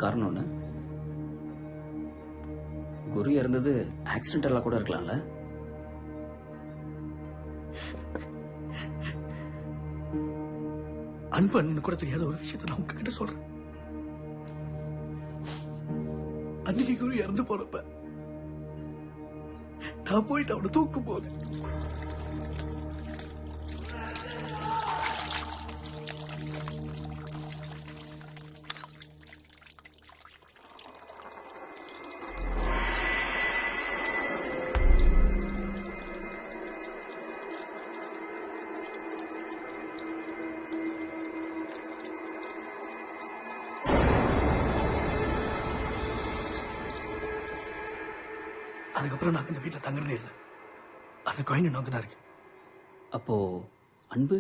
காரணம்னு குரு இறந்தது ஆக்சிடென்டலா கூட இருக்கலாம்ல. அன்பு அண்ணன் கூட தெரியாத ஒரு விஷயத்தை நான் உங்ககிட்ட சொல்றேன். அன்னைக்கு குரு இறந்து போனப்ப நான் போயிட்டு அவனை தூக்கும் போது அதுக்கப்புறம் நான் இந்த வீட்டுல தங்குறதே இல்லை. அந்த காயின் நோக்கு தான் இருக்கு. அப்போ அன்பு